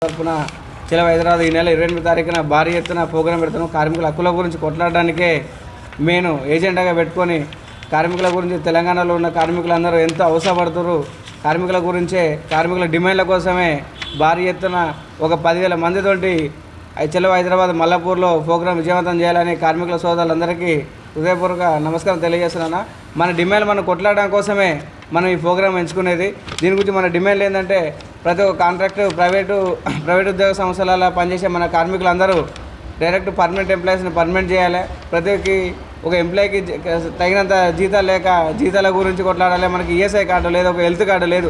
తరఫున చలో హైదరాబాద్ ఈ నెల 28వ తారీఖున భారీ ఎత్తున ప్రోగ్రాం పెడుతున్నాం. కార్మికుల హక్కుల గురించి కొట్లాడడానికే నేను ఏజెండాగా పెట్టుకొని కార్మికుల గురించి తెలంగాణలో ఉన్న కార్మికులందరూ ఎంతో అవసరపడుతున్నారు. కార్మికుల గురించే, కార్మికుల డిమాండ్ల కోసమే భారీ ఎత్తున ఒక 10,000 మందితోటి చలో హైదరాబాద్ మల్లాపూర్లో ప్రోగ్రాం విజయవంతం చేయాలని కార్మికుల సోదరులందరికీ హృదయపూర్వక నమస్కారం తెలియజేస్తున్నాను. మన డిమాండ్ మనం కొట్లాడడం కోసమే మనం ఈ ప్రోగ్రాం ఎంచుకునేది. దీని గురించి మన డిమాండ్లు ఏంటంటే ప్రతి ఒక్క కాంట్రాక్టు ప్రైవేటు ఉద్యోగ సంస్థలలో పనిచేసే మన కార్మికులందరూ డైరెక్ట్ పర్మనెంట్ ఎంప్లాయీస్ని పర్మనెంట్ చేయాలి. ప్రతి ఒక ఎంప్లాయీకి తగినంత జీతాలు లేక జీతాల గురించి కొట్లాడాలి. మనకి ఈఎస్ఐ కార్డు లేదు, ఒక హెల్త్ కార్డు లేదు.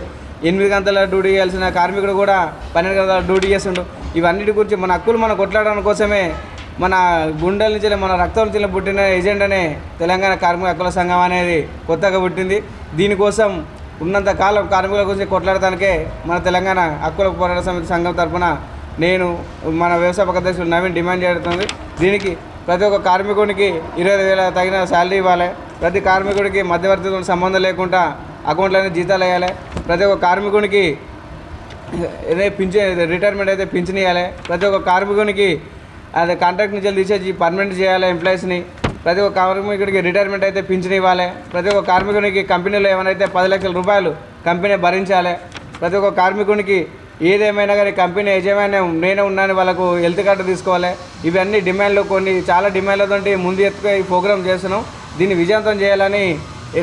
8 గంటల డ్యూటీ చేయాల్సిన కార్మికుడు కూడా 12 గంటల డ్యూటీ చేస్తుండు. ఇవన్నిటి గురించి మన హక్కులు మనం కొట్లాడడం కోసమే మన గుండెల నుంచి మన రక్తం నుంచి పుట్టిన ఎజెండానే తెలంగాణ కార్మిక హక్కుల సంఘం అనేది కొత్తగా పుట్టింది. దీనికోసం ఉన్నంత కాలం కార్మికుల గురించి కొట్లాడటానికే మన తెలంగాణ హక్కుల పోరాట సమితి సంఘం తరఫున నేను మన వ్యవస్థాపక అధ్యక్షుడు నవీన్ డిమాండ్ చేస్తుంది. దీనికి ప్రతి ఒక్క కార్మికుడికి 20,000 తగిన శాలరీ ఇవ్వాలి. ప్రతి కార్మికుడికి మధ్యవర్తితో సంబంధం లేకుండా అకౌంట్లోనే జీతాలు వేయాలి. ప్రతి ఒక్క కార్మికునికి రిటైర్మెంట్ అయితే పింఛన్ ఇవ్వాలి. ప్రతి ఒక్క కార్మికునికి అదే కాంట్రాక్ట్ నుంచి తీసేసి పర్మనెంట్ చేయాలి ఎంప్లాయీస్ని. ప్రతి ఒక్క కార్మికుడికి రిటైర్మెంట్ అయితే పింఛన్ ఇవ్వాలి. ప్రతి ఒక్క కార్మికునికి కంపెనీలో ఏమైనా 10 లక్షల రూపాయలు కంపెనీ భరించాలి. ప్రతి ఒక్క కార్మికునికి ఏదేమైనా కానీ కంపెనీ యజమాని నేనే ఉన్నాను వాళ్ళకు హెల్త్ కార్డు తీసుకోవాలి. ఇవన్నీ డిమాండ్లు, చాలా డిమాండ్లతో ముందు ఎత్తుగా ఈ ప్రోగ్రాం చేస్తున్నాం. దీన్ని విజయవంతం చేయాలని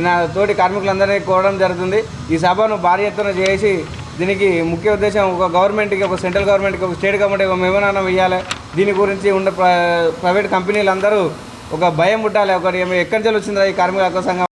నా తోటి కార్మికులందరినీ కోరడం జరుగుతుంది. ఈ సభను భారీ ఎత్తున చేసి దీనికి ముఖ్య ఉద్దేశం ఒక గవర్నమెంట్కి, ఒక సెంట్రల్ గవర్నమెంట్కి, ఒక స్టేట్ గవర్నమెంట్కి ఒక మెమోరాండం ఇవ్వాలి. దీని గురించి ఉన్న ప్రైవేట్ కంపెనీలందరూ ఒక భయం పుట్టాలి. ఒకటి ఎక్కడి నుంచి వచ్చిందా ఈ కార్మికుల హక్కుల సంఘం